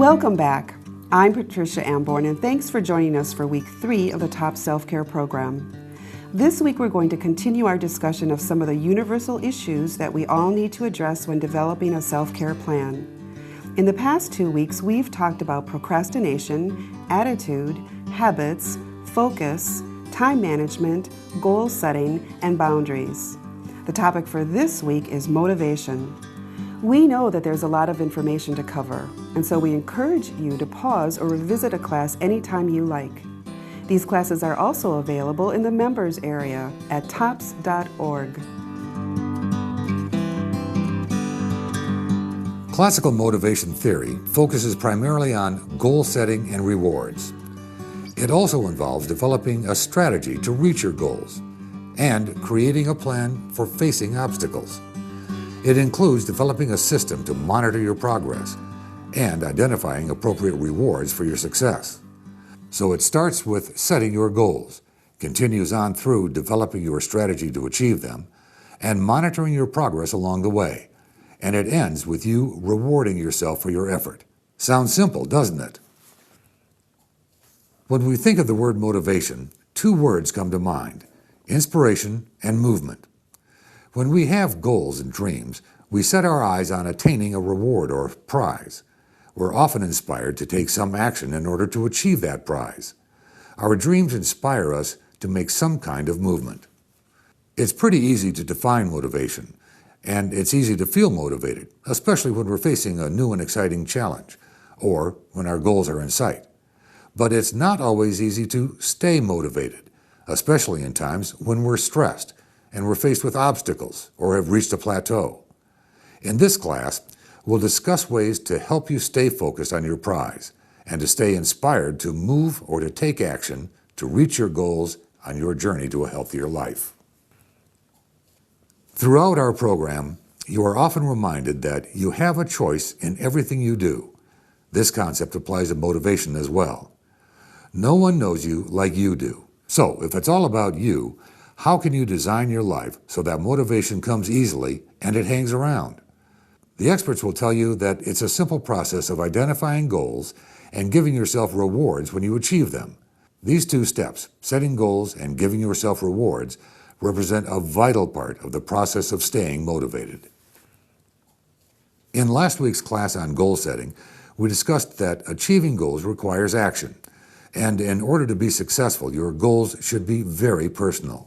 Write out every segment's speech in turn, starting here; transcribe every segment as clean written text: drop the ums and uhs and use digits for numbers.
Welcome back. I'm Patricia Amborn, and thanks for joining us for week 3 of the Top Self-Care program. This week, we're going to continue our discussion of some of the universal issues that we all need to address when developing a self-care plan. In the past 2 weeks, we've talked about procrastination, attitude, habits, focus, time management, goal setting, and boundaries. The topic for this week is motivation. We know that there's a lot of information to cover, and so we encourage you to pause or revisit a class anytime you like. These classes are also available in the members area at tops.org. Classical motivation theory focuses primarily on goal setting and rewards. It also involves developing a strategy to reach your goals and creating a plan for facing obstacles. It includes developing a system to monitor your progress and identifying appropriate rewards for your success. So it starts with setting your goals, continues on through developing your strategy to achieve them, and monitoring your progress along the way. And it ends with you rewarding yourself for your effort. Sounds simple, doesn't it? When we think of the word motivation, 2 words come to mind: inspiration and movement. When we have goals and dreams, we set our eyes on attaining a reward or prize. We're often inspired to take some action in order to achieve that prize. Our dreams inspire us to make some kind of movement. It's pretty easy to define motivation, and it's easy to feel motivated, especially when we're facing a new and exciting challenge, or when our goals are in sight. But it's not always easy to stay motivated, especially in times when we're stressed and we're faced with obstacles or have reached a plateau. In this class, we'll discuss ways to help you stay focused on your prize and to stay inspired to move or to take action to reach your goals on your journey to a healthier life. Throughout our program, you are often reminded that you have a choice in everything you do. This concept applies to motivation as well. No one knows you like you do. So, if it's all about you, how can you design your life so that motivation comes easily and it hangs around? The experts will tell you that it's a simple process of identifying goals and giving yourself rewards when you achieve them. These 2 steps, setting goals and giving yourself rewards, represent a vital part of the process of staying motivated. In last week's class on goal setting, we discussed that achieving goals requires action, and in order to be successful, your goals should be very personal.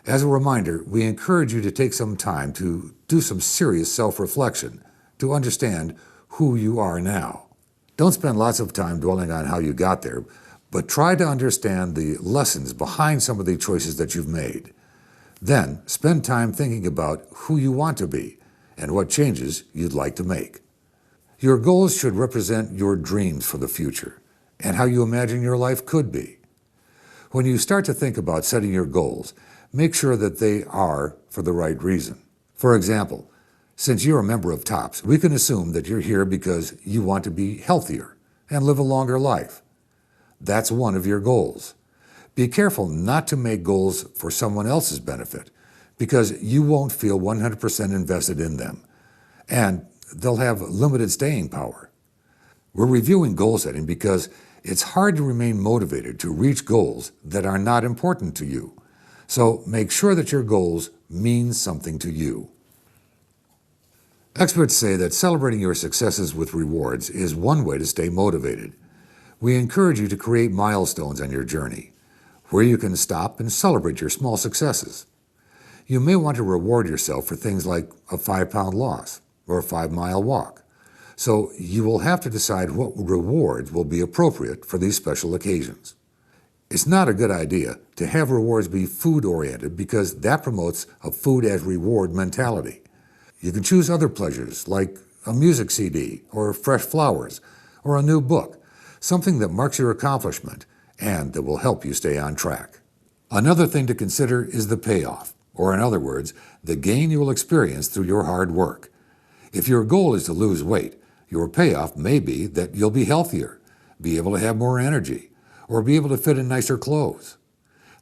As a reminder, we encourage you to take some time to do some serious self-reflection to understand who you are now. Don't spend lots of time dwelling on how you got there, but try to understand the lessons behind some of the choices that you've made. Then, spend time thinking about who you want to be and what changes you'd like to make. Your goals should represent your dreams for the future and how you imagine your life could be. When you start to think about setting your goals, make sure that they are for the right reason. For example, since you're a member of TOPS, we can assume that you're here because you want to be healthier and live a longer life. That's one of your goals. Be careful not to make goals for someone else's benefit, because you won't feel 100% invested in them, and they'll have limited staying power. We're reviewing goal setting because it's hard to remain motivated to reach goals that are not important to you. So make sure that your goals mean something to you. Experts say that celebrating your successes with rewards is one way to stay motivated. We encourage you to create milestones on your journey, where you can stop and celebrate your small successes. You may want to reward yourself for things like a 5-pound loss or a 5-mile walk. So you will have to decide what rewards will be appropriate for these special occasions. It's not a good idea to have rewards be food-oriented because that promotes a food-as-reward mentality. You can choose other pleasures like a music CD or fresh flowers or a new book, something that marks your accomplishment and that will help you stay on track. Another thing to consider is the payoff, or in other words, the gain you will experience through your hard work. If your goal is to lose weight, your payoff may be that you'll be healthier, be able to have more energy, or be able to fit in nicer clothes.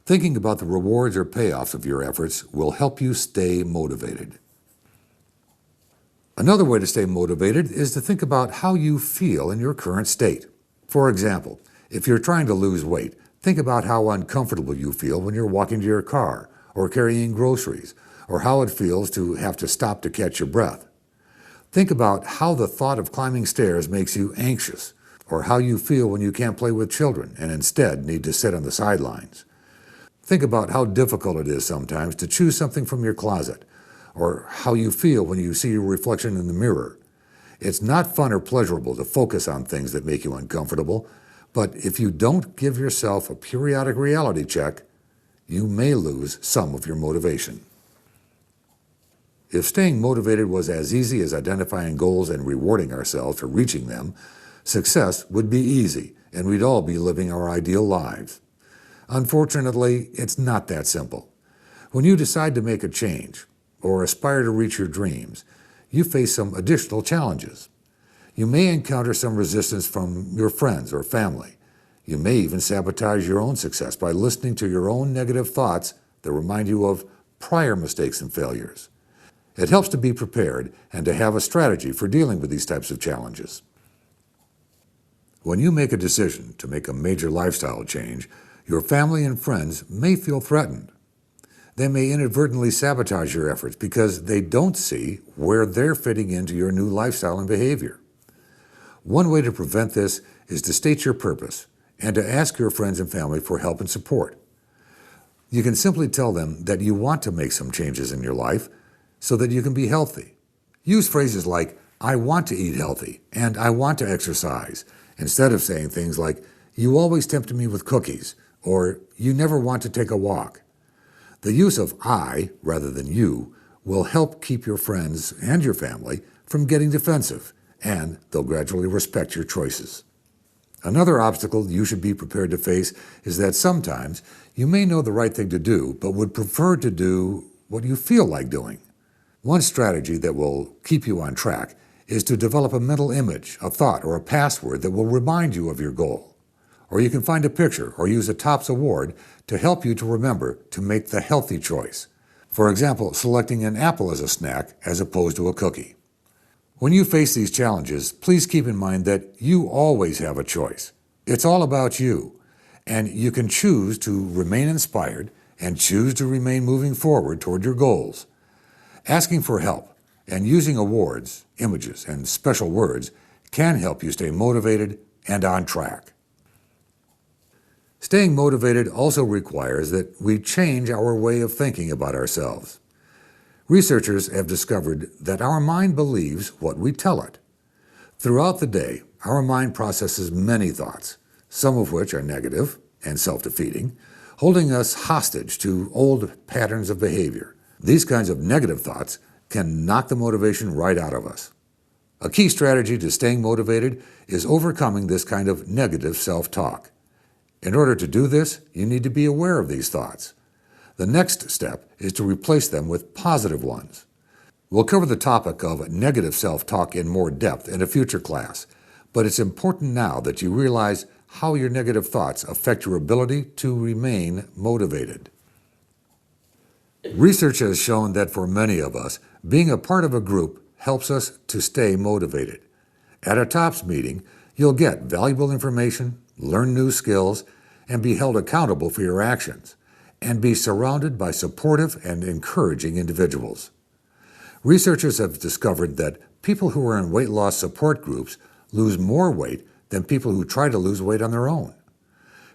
Thinking about the rewards or payoffs of your efforts will help you stay motivated. Another way to stay motivated is to think about how you feel in your current state. For example, if you're trying to lose weight, think about how uncomfortable you feel when you're walking to your car or carrying groceries, or how it feels to have to stop to catch your breath. Think about how the thought of climbing stairs makes you anxious, or how you feel when you can't play with children and instead need to sit on the sidelines. Think about how difficult it is sometimes to choose something from your closet, or how you feel when you see your reflection in the mirror. It's not fun or pleasurable to focus on things that make you uncomfortable, but if you don't give yourself a periodic reality check, you may lose some of your motivation. If staying motivated was as easy as identifying goals and rewarding ourselves for reaching them, success would be easy and we'd all be living our ideal lives. Unfortunately, it's not that simple. When you decide to make a change or aspire to reach your dreams, you face some additional challenges. You may encounter some resistance from your friends or family. You may even sabotage your own success by listening to your own negative thoughts that remind you of prior mistakes and failures. It helps to be prepared and to have a strategy for dealing with these types of challenges. When you make a decision to make a major lifestyle change, your family and friends may feel threatened. They may inadvertently sabotage your efforts because they don't see where they're fitting into your new lifestyle and behavior. One way to prevent this is to state your purpose and to ask your friends and family for help and support. You can simply tell them that you want to make some changes in your life so that you can be healthy. Use phrases like, "I want to eat healthy," and "I want to exercise," instead of saying things like, "You always tempt me with cookies," or "You never want to take a walk." The use of "I" rather than "you" will help keep your friends and your family from getting defensive, and they'll gradually respect your choices. Another obstacle you should be prepared to face is that sometimes you may know the right thing to do, but would prefer to do what you feel like doing. One strategy that will keep you on track is to develop a mental image, a thought, or a password that will remind you of your goal. Or you can find a picture or use a TOPS award to help you to remember to make the healthy choice. For example, selecting an apple as a snack as opposed to a cookie. When you face these challenges, please keep in mind that you always have a choice. It's all about you, and you can choose to remain inspired and choose to remain moving forward toward your goals. Asking for help and using awards, images, and special words can help you stay motivated and on track. Staying motivated also requires that we change our way of thinking about ourselves. Researchers have discovered that our mind believes what we tell it. Throughout the day, our mind processes many thoughts, some of which are negative and self-defeating, holding us hostage to old patterns of behavior. These kinds of negative thoughts can knock the motivation right out of us. A key strategy to staying motivated is overcoming this kind of negative self-talk. In order to do this, you need to be aware of these thoughts. The next step is to replace them with positive ones. We'll cover the topic of negative self-talk in more depth in a future class, but it's important now that you realize how your negative thoughts affect your ability to remain motivated. Research has shown that for many of us, being a part of a group helps us to stay motivated. At a TOPS meeting, you'll get valuable information, learn new skills, and be held accountable for your actions, and be surrounded by supportive and encouraging individuals. Researchers have discovered that people who are in weight loss support groups lose more weight than people who try to lose weight on their own.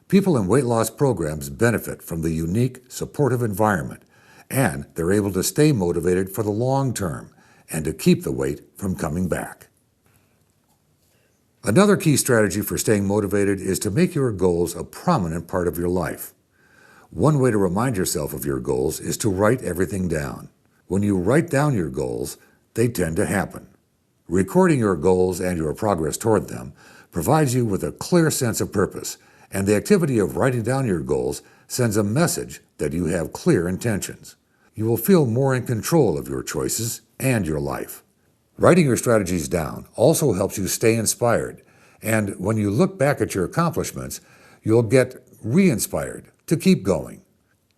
People in weight loss programs benefit from the unique, supportive environment, and they're able to stay motivated for the long term and to keep the weight from coming back. Another key strategy for staying motivated is to make your goals a prominent part of your life. One way to remind yourself of your goals is to write everything down. When you write down your goals, they tend to happen. Recording your goals and your progress toward them provides you with a clear sense of purpose, and the activity of writing down your goals sends a message that you have clear intentions. You will feel more in control of your choices and your life. Writing your strategies down also helps you stay inspired, and when you look back at your accomplishments, you'll get re-inspired to keep going.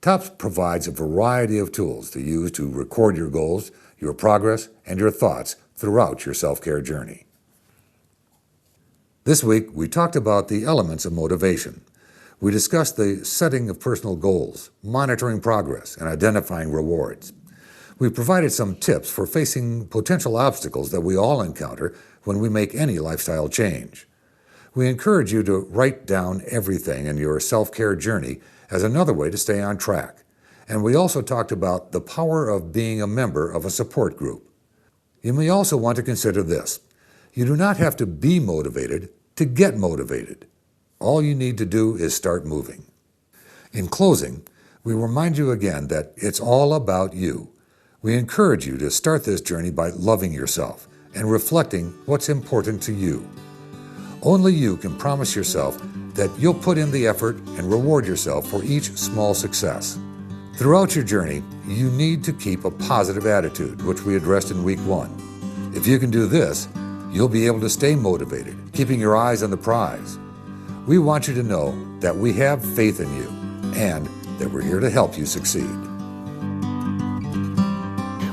TOPS provides a variety of tools to use to record your goals, your progress, and your thoughts throughout your self-care journey. This week, we talked about the elements of motivation. We discussed the setting of personal goals, monitoring progress, and identifying rewards. We provided some tips for facing potential obstacles that we all encounter when we make any lifestyle change. We encourage you to write down everything in your self-care journey as another way to stay on track. And we also talked about the power of being a member of a support group. You may also want to consider this. You do not have to be motivated to get motivated. All you need to do is start moving. In closing, we remind you again that it's all about you. We encourage you to start this journey by loving yourself and reflecting what's important to you. Only you can promise yourself that you'll put in the effort and reward yourself for each small success. Throughout your journey, you need to keep a positive attitude, which we addressed in week 1. If you can do this, you'll be able to stay motivated, keeping your eyes on the prize. We want you to know that we have faith in you and that we're here to help you succeed.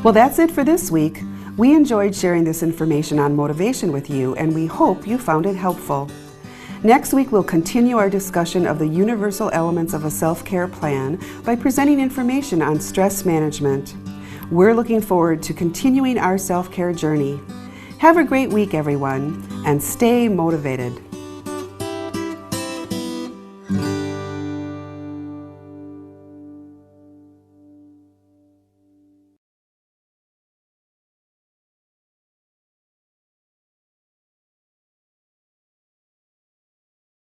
Well, that's it for this week. We enjoyed sharing this information on motivation with you, and we hope you found it helpful. Next week, we'll continue our discussion of the universal elements of a self-care plan by presenting information on stress management. We're looking forward to continuing our self-care journey. Have a great week, everyone, and stay motivated.